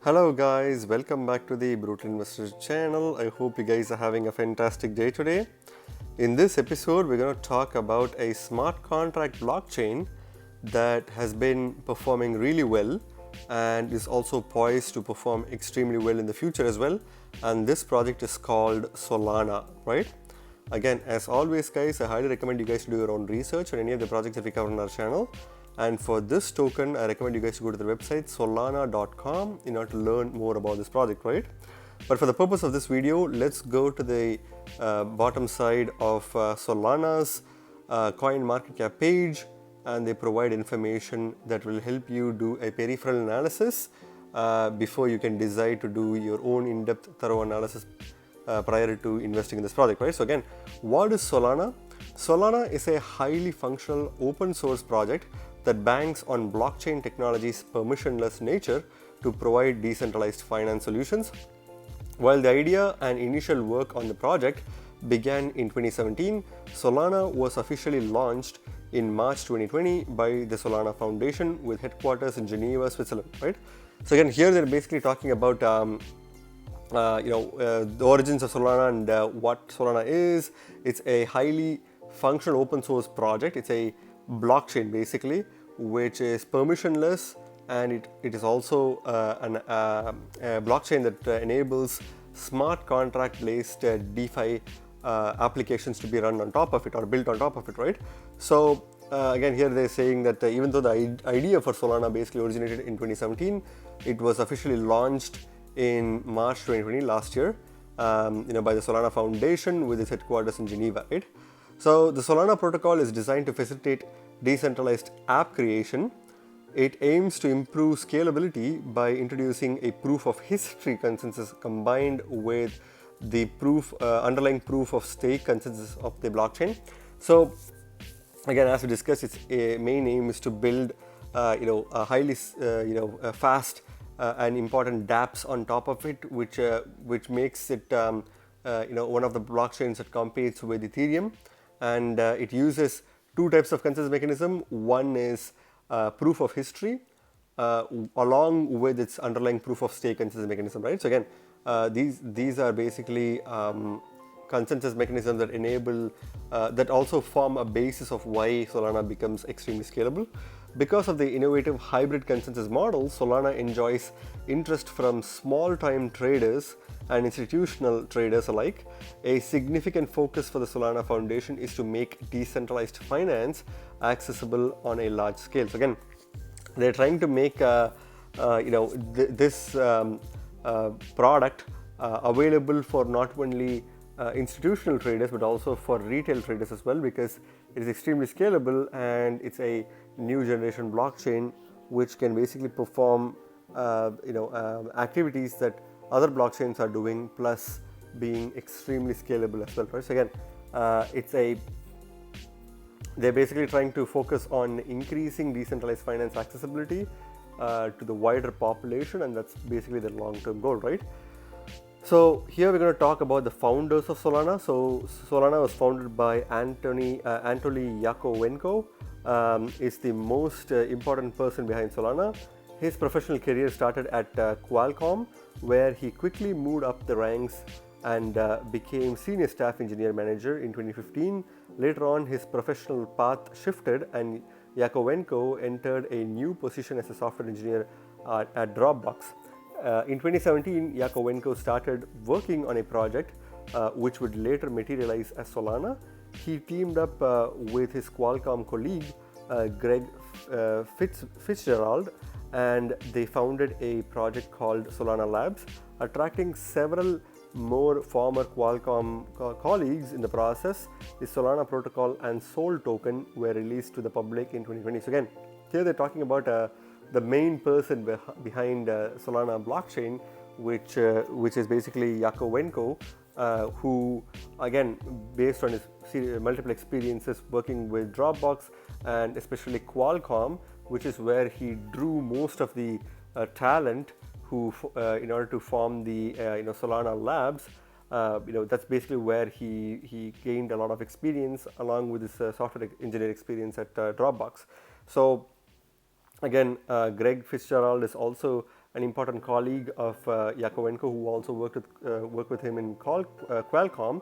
Hello guys, welcome back to the Brutal Investors channel. I hope you guys are having a fantastic day today. In this episode, we're going to talk about a smart contract blockchain that has been performing really well and is also poised to perform extremely well in the future as well. And this project is called Solana, right? Again, as always guys, I highly recommend you guys to do your own research on any of the projects that we cover on our channel. And for this token, I recommend you guys to go to the website solana.com in order to learn more about this project, right? But for the purpose of this video, let's go to the bottom side of Solana's coin market cap page, and they provide information that will help you do a peripheral analysis before you can decide to do your own in-depth thorough analysis prior to investing in this project, right? So again, what is Solana? Solana is a highly functional open source project that banks on blockchain technology's permissionless nature to provide decentralized finance solutions. While the idea and initial work on the project began in 2017, Solana was officially launched in March 2020 by the Solana Foundation with headquarters in Geneva, Switzerland, right? So again, here they're basically talking about the origins of Solana and what Solana is. It's a highly functional open source project. It's a blockchain basically, which is permissionless, and it is also a blockchain that enables smart contract based DeFi applications to be run on top of it or built on top of it, right? So again, here they're saying that even though the idea for Solana basically originated in 2017, it was officially launched in March 2020 last year, by the Solana Foundation with its headquarters in Geneva, right? So the Solana Protocol is designed to facilitate decentralized app creation. It aims to improve scalability by introducing a proof of history consensus combined with the underlying proof of stake consensus of the blockchain. So again, as we discussed, its main aim is to build a highly fast and important dApps on top of it, which makes it one of the blockchains that competes with Ethereum. And it uses two types of consensus mechanism. One is proof of history along with its underlying proof of stake consensus mechanism, right? So again, these are basically consensus mechanisms that enable that also form a basis of why Solana becomes extremely scalable. Because of the innovative hybrid consensus model, Solana enjoys interest from small-time traders and institutional traders alike. A significant focus for the Solana Foundation is to make decentralized finance accessible on a large scale. So again, they're trying to make this product available for not only institutional traders but also for retail traders as well, because it is extremely scalable and it's a new generation blockchain which can basically perform activities that other blockchains are doing, plus being extremely scalable as well, right? So again, they're basically trying to focus on increasing decentralized finance accessibility to the wider population, and that's basically the long-term goal, right? So here we're going to talk about the founders of Solana. So Solana was founded by Anatoly Yakovenko. Is the most important person behind Solana. His professional career started at Qualcomm, where he quickly moved up the ranks and became senior staff engineer manager in 2015. Later on, his professional path shifted and Yakovenko entered a new position as a software engineer at Dropbox. In 2017, Yakovenko started working on a project which would later materialize as Solana. He teamed up with his Qualcomm colleague Greg Fitzgerald, and they founded a project called Solana Labs, attracting several more former Qualcomm colleagues in the process. The Solana Protocol and Sol token were released to the public in 2020. So again, here they're talking about the main person behind Solana blockchain, which is basically Yakovenko, who again, based on his multiple experiences working with Dropbox and especially Qualcomm, which is where he drew most of the talent who in order to form the Solana Labs. That's basically where he gained a lot of experience along with his software engineer experience at Dropbox. So again, Greg Fitzgerald is also an important colleague of Yakovenko, who also worked with him in Qualcomm,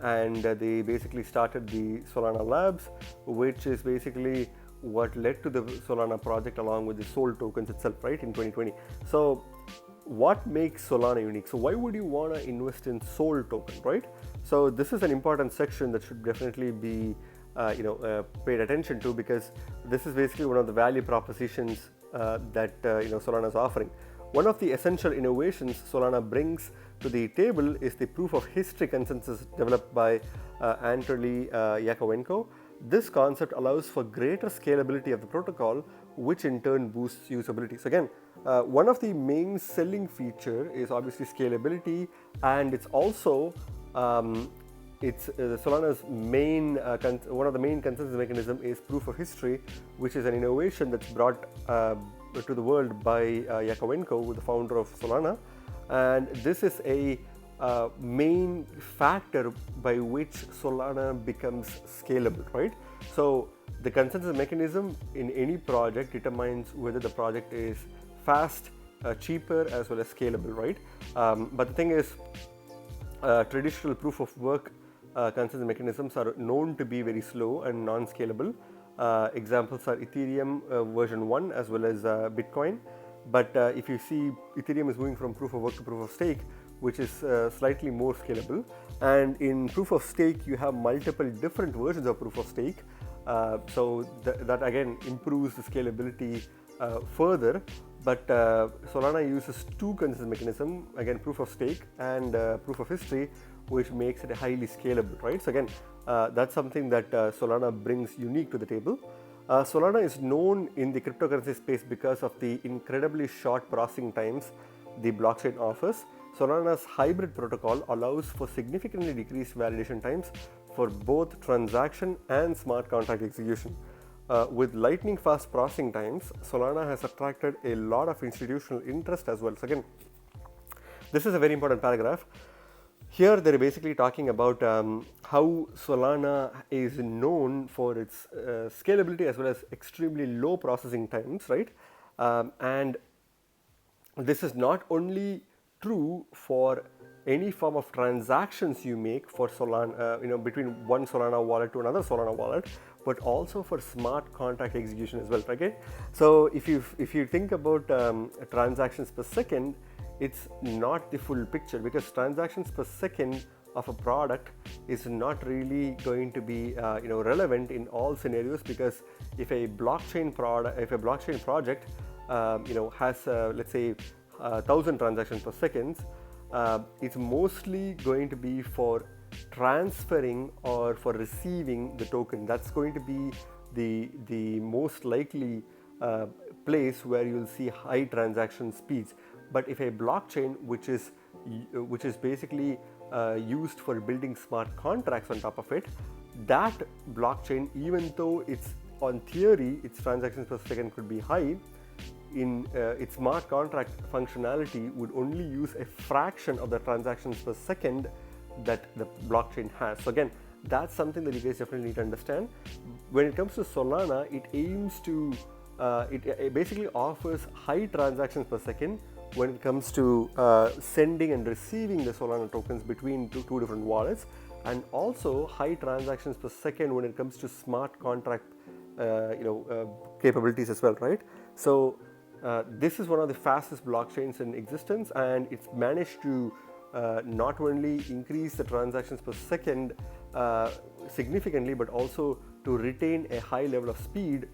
and they basically started the Solana Labs, which is basically what led to the Solana project along with the Sol tokens itself, right, in 2020. So what makes Solana unique? So why would you want to invest in Sol token, right? So this is an important section that should definitely be paid attention to, because this is basically one of the value propositions that Solana is offering. One of the essential innovations Solana brings to the table is the proof of history consensus developed by Anatoly Yakovenko. This concept allows for greater scalability of the protocol, which in turn boosts usability. So again, one of the main selling feature is obviously scalability, and it's also Solana's main one of the main consensus mechanism is proof of history, which is an innovation that's brought to the world by Yakovenko, the founder of Solana, and this is a main factor by which Solana becomes scalable, right? So the consensus mechanism in any project determines whether the project is fast, cheaper, as well as scalable, right? But the thing is, traditional proof of work consensus mechanisms are known to be very slow and non-scalable. Examples are Ethereum version 1 as well as Bitcoin. But if you see, Ethereum is moving from proof of work to proof of stake, which is slightly more scalable. And in proof of stake, you have multiple different versions of proof of stake. So that again improves the scalability further. But Solana uses two consensus mechanisms, again proof of stake and proof of history, which makes it highly scalable, right? So again, that's something that Solana brings unique to the table. Solana is known in the cryptocurrency space because of the incredibly short processing times the blockchain offers. Solana's hybrid protocol allows for significantly decreased validation times for both transaction and smart contract execution. With lightning fast processing times, Solana has attracted a lot of institutional interest as well. So again, this is a very important paragraph. Here they're basically talking about how Solana is known for its scalability as well as extremely low processing times, right? And this is not only true for any form of transactions you make for Solana, between one Solana wallet to another Solana wallet, but also for smart contract execution as well. Okay, so if you think about transactions per second, it's not the full picture, because transactions per second of a product is not really going to be relevant in all scenarios, because if a blockchain project has let's say 1,000 transactions per second, it's mostly going to be for transferring or for receiving the token. That's going to be the most likely place where you'll see high transaction speeds. But if a blockchain which is basically used for building smart contracts on top of it, that blockchain, even though it's on theory its transactions per second could be high, in its smart contract functionality would only use a fraction of the transactions per second that the blockchain has. So again, that's something that you guys definitely need to understand. When it comes to Solana, it aims to it basically offers high transactions per second when it comes to sending and receiving the Solana tokens between two different wallets, and also high transactions per second when it comes to smart contract capabilities as well, right? So this is one of the fastest blockchains in existence, and it's managed to not only increase the transactions per second significantly, but also to retain a high level of speed,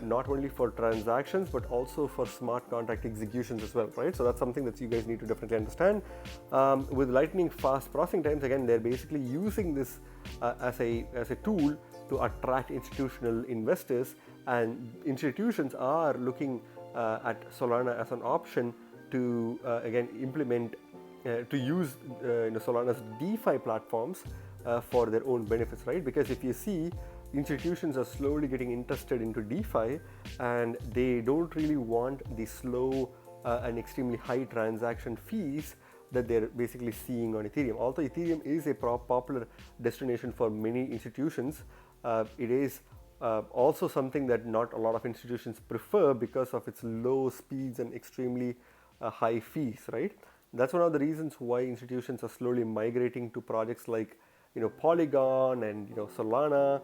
not only for transactions but also for smart contract executions as well, right? So that's something that you guys need to definitely understand. With lightning fast processing times, again, they're basically using this as a tool to attract institutional investors, and institutions are looking at Solana as an option to again implement to use Solana's DeFi platforms for their own benefits, right? Because if you see, institutions are slowly getting interested into DeFi, and they don't really want the slow and extremely high transaction fees that they're basically seeing on Ethereum. Although Ethereum is a popular destination for many institutions, it is also something that not a lot of institutions prefer because of its low speeds and extremely high fees, right? That's one of the reasons why institutions are slowly migrating to projects like Polygon and Solana,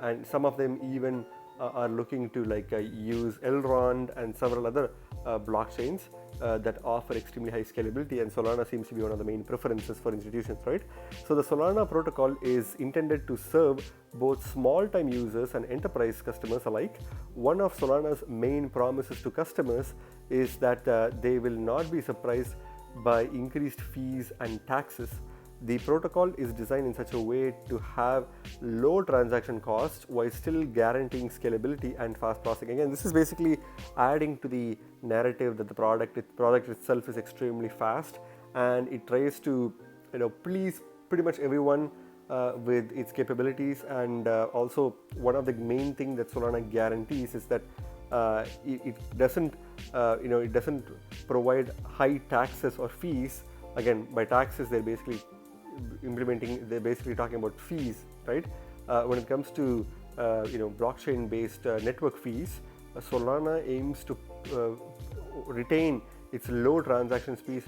and some of them even are looking to use Elrond and several other blockchains that offer extremely high scalability, and Solana seems to be one of the main preferences for institutions, right? So the Solana protocol is intended to serve both small-time users and enterprise customers alike. One of Solana's main promises to customers is that they will not be surprised by increased fees and taxes. The protocol is designed in such a way to have low transaction costs while still guaranteeing scalability and fast processing. Again, this is basically adding to the narrative that the product itself is extremely fast, and it tries to please pretty much everyone with its capabilities. And also, one of the main things that Solana guarantees is that it doesn't provide high taxes or fees. Again, by taxes, they're basically talking about fees, right? When it comes to blockchain-based network fees, Solana aims to retain its low transaction fees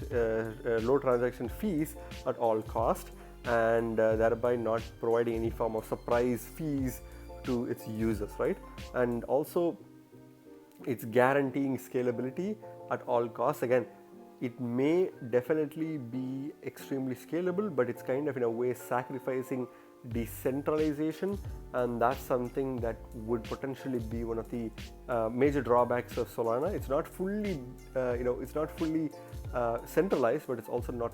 at all cost, and thereby not providing any form of surprise fees to its users, right? And also, it's guaranteeing scalability at all costs. Again, it may definitely be extremely scalable, but it's kind of in a way sacrificing decentralization, and that's something that would potentially be one of the major drawbacks of Solana. It's not fully centralized, but it's also not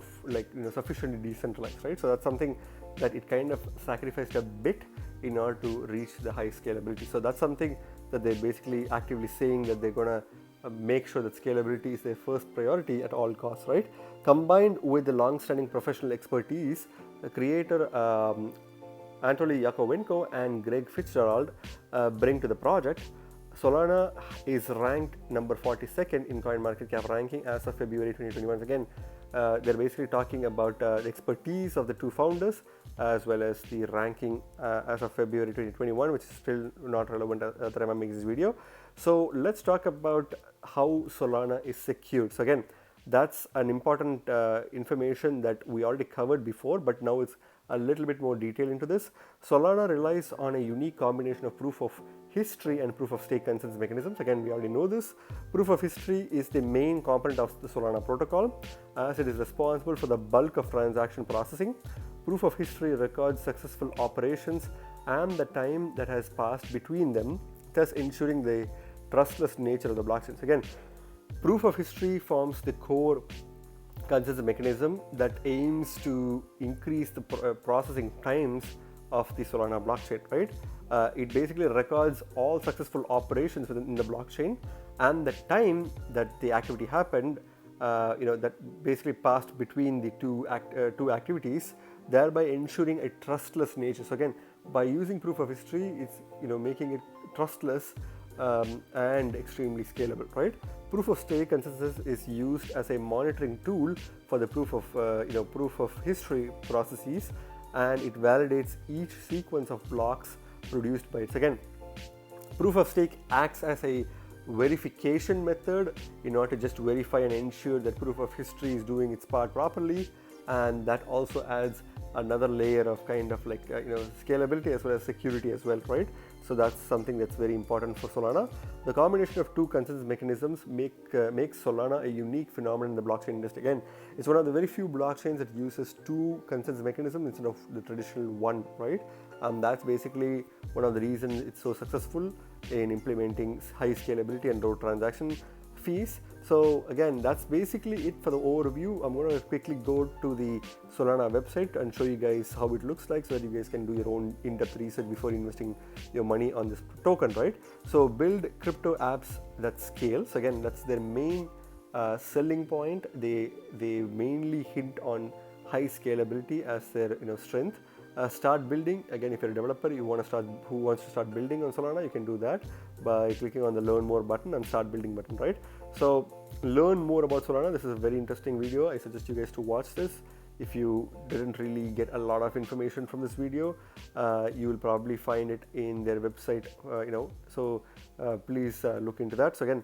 sufficiently decentralized, right? So that's something that it kind of sacrificed a bit in order to reach the high scalability. So that's something that they're basically actively saying, that they're gonna make sure that scalability is their first priority at all costs, right? Combined with the long-standing professional expertise, the creator Anatoly Yakovenko and Greg Fitzgerald bring to the project, Solana is ranked number 42nd in CoinMarketCap ranking as of February 2021. Again, they're basically talking about the expertise of the two founders, as well as the ranking as of February 2021, which is still not relevant at the time I'm making this video. So let's talk about how Solana is secured. So again, that's an important information that we already covered before, but now it's a little bit more detail into this. Solana relies on a unique combination of proof of history and proof of stake consensus mechanisms. Again, we already know this. Proof of history is the main component of the Solana protocol, as it is responsible for the bulk of transaction processing. Proof of history records successful operations and the time that has passed between them, thus ensuring the trustless nature of the blockchains. Again, proof of history forms the core consensus mechanism that aims to increase the processing times of the Solana blockchain, right? It basically records all successful operations within the blockchain and the time that the activity happened, that basically passed between the two activities, thereby ensuring a trustless nature. So again, by using proof of history, it's making it trustless and extremely scalable, right? Proof of stake consensus is used as a monitoring tool for the proof of history processes, and it validates each sequence of blocks produced by it. So again, proof of stake acts as a verification method in order to just verify and ensure that proof of history is doing its part properly, and that also adds another layer of kind of scalability as well as security as well, right? So that's something that's very important for Solana. The combination of two consensus mechanisms makes Solana a unique phenomenon in the blockchain industry. Again, it's one of the very few blockchains that uses two consensus mechanisms instead of the traditional one, right? And that's basically one of the reasons it's so successful in implementing high scalability and low transaction fees. So again, that's basically it for the overview. I'm going to quickly go to the Solana website and show you guys how it looks like, so that you guys can do your own in-depth research before investing your money on this token, right? So build crypto apps that scale. So again, that's their main selling point. They mainly hint on high scalability as their strength. Start building. Again, if you're a developer who wants to start building on Solana, you can do that by clicking on the learn more button and start building button, right? So learn more about Solana. This is a very interesting video. I suggest you guys to watch this. If you didn't really get a lot of information from this video, you will probably find it in their website, so please look into that. So again,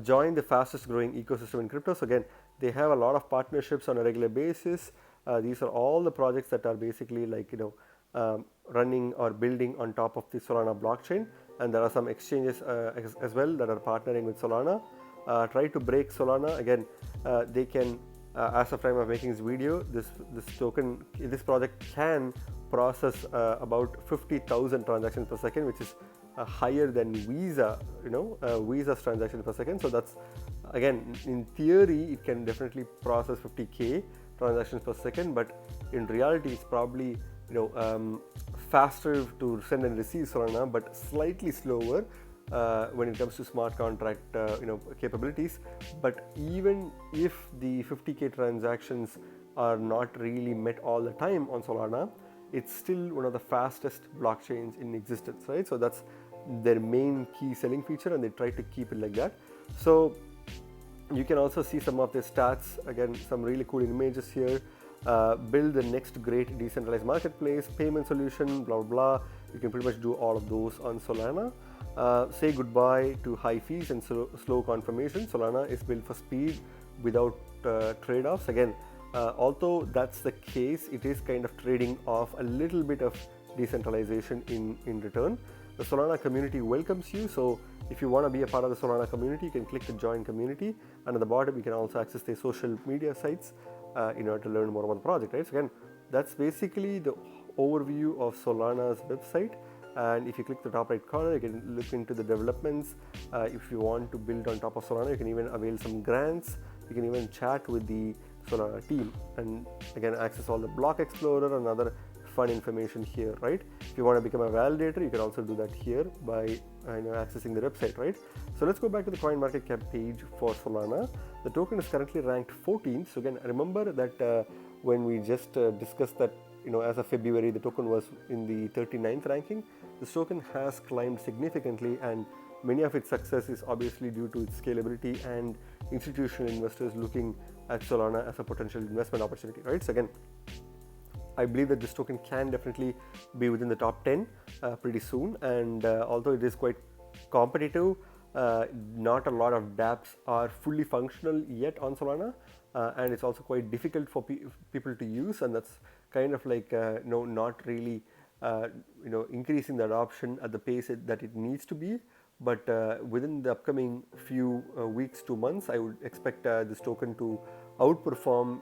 join the fastest growing ecosystem in crypto. So again, they have a lot of partnerships on a regular basis. These are all the projects that are basically like, running or building on top of the Solana blockchain, and there are some exchanges as well that are partnering with Solana. Try to break Solana. Again, they can, as of time of making this video, this project can process about 50,000 transactions per second, which is higher than Visa, Visa's transactions per second. So that's, again, in theory, it can definitely process 50k transactions per second, but in reality, it's probably faster to send and receive Solana, but slightly slower when it comes to smart contract capabilities. But even if the 50k transactions are not really met all the time on Solana, it's still one of the fastest blockchains in existence, right? So that's their main key selling feature, and they try to keep it like that. So you can also see some of the stats. Again, some really cool images here. Build the next great decentralized marketplace, payment solution, blah, blah, blah. You can pretty much do all of those on Solana. Say goodbye to high fees and slow confirmation. Solana is built for speed without trade-offs. Again, although that's the case, it is kind of trading off a little bit of decentralization in return. The Solana community welcomes you. So if you want to be a part of the Solana community, you can click the join community, and at the bottom you can also access their social media sites in order to learn more about the project, right? So again, that's basically the overview of Solana's website. And if you click the top right corner, you can look into the developments. If you want to build on top of Solana, you can even avail some grants. You can even chat with the Solana team, and again, access all the block explorer and other fun information here, right? If you want to become a validator, you can also do that here by accessing the website, right? So let's go back to the CoinMarketCap page for Solana. The token is currently ranked 14th. So again, remember that when we just discussed that, as of February, the token was in the 39th ranking. This token has climbed significantly, and many of its success is obviously due to its scalability and institutional investors looking at Solana as a potential investment opportunity, right? So again, I believe that this token can definitely be within the top 10 pretty soon, and although it is quite competitive, not a lot of dApps are fully functional yet on Solana, and it's also quite difficult for people to use, and that's kind of like not really increasing the adoption at the pace that it needs to be. But within the upcoming few weeks to months, I would expect this token to outperform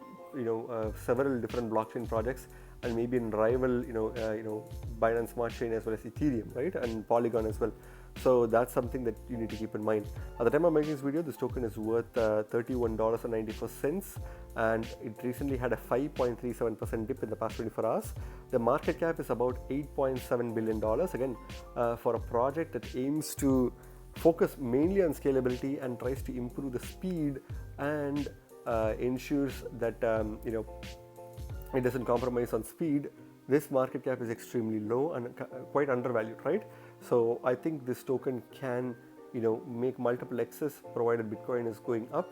several different blockchain projects, and maybe in rival Binance Smart Chain as well as Ethereum, right, and Polygon as well. So that's something that you need to keep in mind. At the time of making this video, this token is worth $31.94, and it recently had a 5.37% dip in the past 24 hours. The market cap is about $8.7 billion. Again, for a project that aims to focus mainly on scalability and tries to improve the speed and ensures that it doesn't compromise on speed, this market cap is extremely low and quite undervalued, right? So I think this token can make multiple X's provided Bitcoin is going up,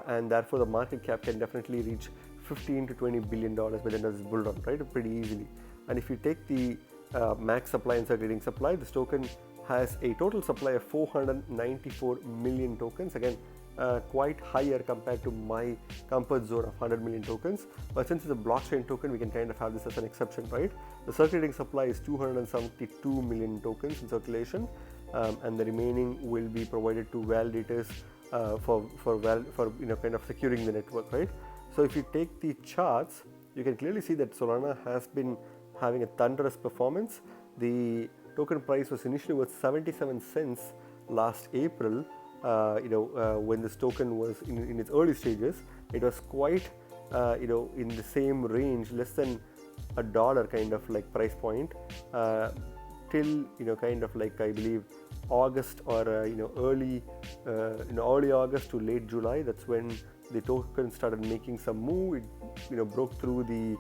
and therefore the market cap can definitely reach $15 to $20 billion by the end of this bull run, right? Pretty easily. And if you take the max supply and circulating supply, this token has a total supply of 494 million tokens. Again, quite higher compared to my comfort zone of 100 million tokens. But since it's a blockchain token, we can kind of have this as an exception, right? The circulating supply is 272 million tokens in circulation, and the remaining will be provided to validators for kind of securing the network, right? So if you take the charts, you can clearly see that Solana has been having a thunderous performance. The token price was initially worth 77 cents last April. When this token was in its early stages, it was quite in the same range, less than $1 kind of like price point, till kind of like I believe August or early August to late July. That's when the token started making some move. It broke through the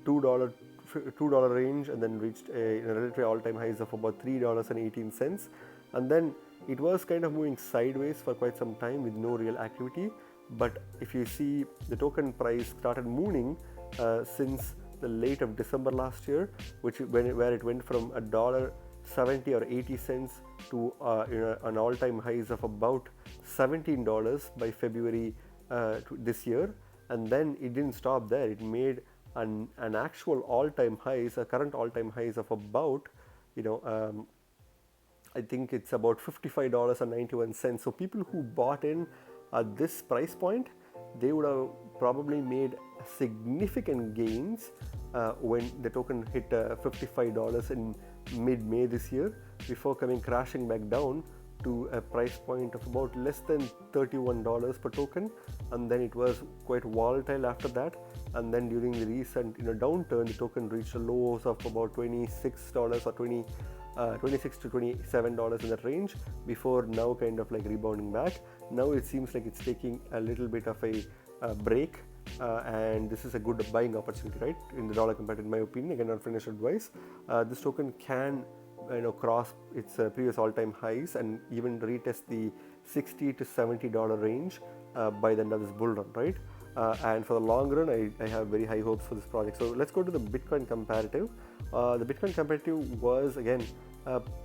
$2 range and then reached a relatively all-time highs of about $3.18, and then it was kind of moving sideways for quite some time with no real activity. But if you see, the token price started mooning since the late of December last year, where it went from 70 or 80 cents to an all-time highs of about $17 by February this year, and then it didn't stop there. It made an actual all-time highs, a current all-time highs of about I think it's about $55.91. So people who bought in at this price point, they would have probably made significant gains when the token hit $55 in mid-May this year, before coming crashing back down to a price point of about less than $31 per token, and then it was quite volatile after that. And then during the recent downturn, the token reached a lows of about $26 or $26 to $27 in that range, before now kind of like rebounding back. Now it seems like it's taking a little bit of a break, and this is a good buying opportunity, right, in the dollar compared, in my opinion. Again, not financial advice. This token can cross its previous all-time highs and even retest the $60 to $70 range by the end of this bull run, right? And for the long run, I have very high hopes for this project. So let's go to the Bitcoin comparative. The Bitcoin comparative was again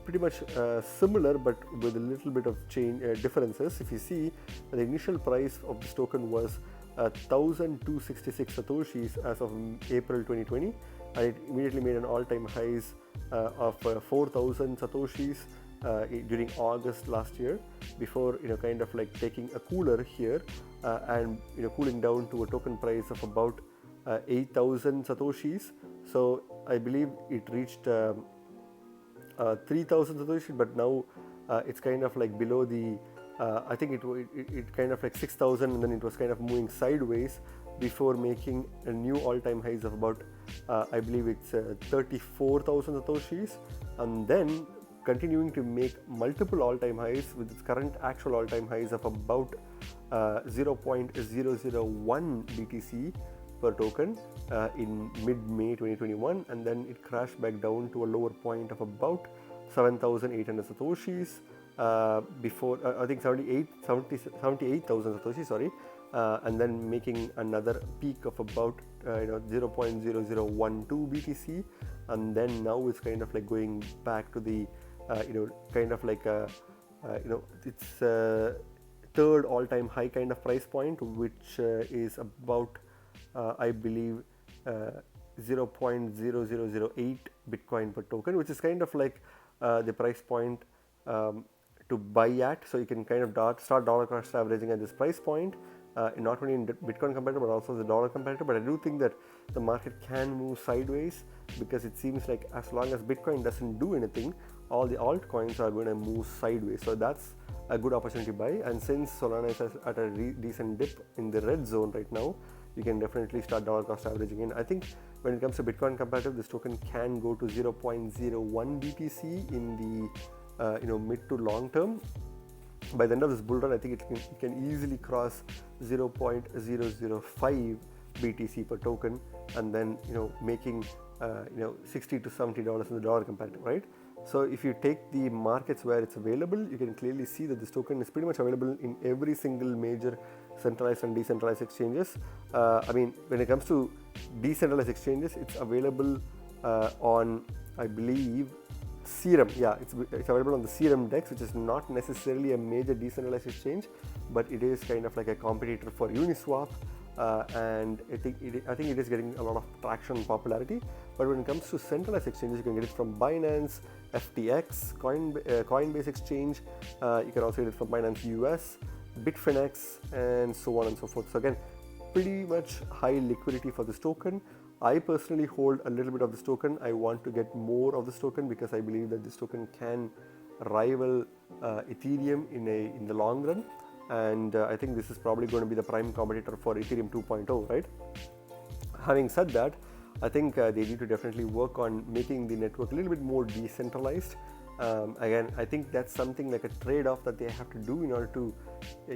pretty much similar, but with a little bit of differences. If you see, the initial price of this token was 1,266 satoshis as of April 2020, and it immediately made an all-time highs of 4,000 satoshis during August last year, before kind of like taking a cooler here and cooling down to a token price of about 8,000 satoshis. So I believe it reached 3,000 satoshis, but now it's kind of like below the I think it kind of like 6,000, and then it was kind of moving sideways before making a new all-time highs of about I believe it's 34,000 satoshis, and then continuing to make multiple all-time highs with its current actual all-time highs of about 0.001 BTC per token in mid-May 2021, and then it crashed back down to a lower point of about 7,800 satoshis before I think 78,000 satoshis, sorry, and then making another peak of about 0.0012 BTC, and then now it's kind of like going back to the kind of like its third all-time high kind of price point, which is about I believe 0.0008 Bitcoin per token, which is kind of like the price point to buy at. So you can kind of start dollar cost averaging at this price point, not only in Bitcoin comparator but also the dollar comparator. But I do think that the market can move sideways, because it seems like as long as Bitcoin doesn't do anything, all the altcoins are going to move sideways. So that's a good opportunity to buy. And since Solana is at a decent dip in the red zone right now, you can definitely start dollar cost averaging in. I think when it comes to Bitcoin comparative, this token can go to 0.01 BTC in the mid to long term. By the end of this bull run, I think it can easily cross 0.005 BTC per token, and then making $60 to $70 in the dollar comparative, right? So if you take the markets where it's available, you can clearly see that this token is pretty much available in every single major centralized and decentralized exchanges. I mean, when it comes to decentralized exchanges, it's available on, I believe, Serum. Yeah, it's available on the Serum DEX, which is not necessarily a major decentralized exchange, but it is kind of like a competitor for Uniswap. And I think it is getting a lot of traction and popularity. But when it comes to centralized exchanges, you can get it from Binance, FTX, Coinbase Exchange. You can also get it from Binance US, Bitfinex, and so on and so forth. So again, pretty much high liquidity for this token. I personally hold a little bit of this token. I want to get more of this token because I believe that this token can rival Ethereum in the long run. And I think this is probably going to be the prime competitor for Ethereum 2.0, right? Having said that, I think they need to definitely work on making the network a little bit more decentralized. Again, I think that's something like a trade-off that they have to do in order to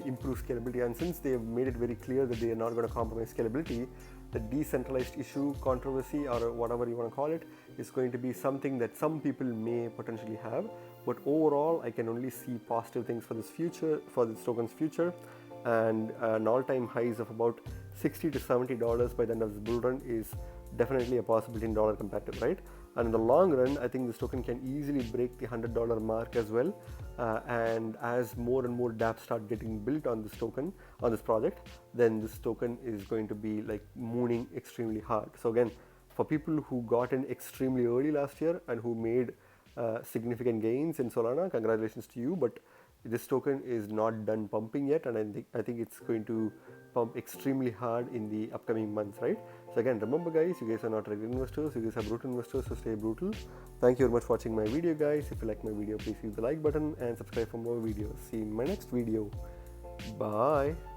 improve scalability. And since they have made it very clear that they are not going to compromise scalability, the decentralized issue, controversy, or whatever you want to call it, is going to be something that some people may potentially have. But overall, I can only see positive things for this token's future, and an all-time highs of about $60 to $70 by the end of this bull run is definitely a possibility in dollar comparative, right? and in the long run, I think this token can easily break the $100 mark as well. And as more and more dApps start getting built on this token, on this project, then this token is going to be like mooning extremely hard. So again, for people who got in extremely early last year and who made significant gains in Solana, congratulations to you. But this token is not done pumping yet, and I think it's going to pump extremely hard in the upcoming months, right? So again, remember guys, you guys are not regular investors, you guys are brutal investors, so stay brutal. Thank you very much for watching my video, guys. If you like my video, please hit the like button and subscribe for more videos. See you in my next video. Bye.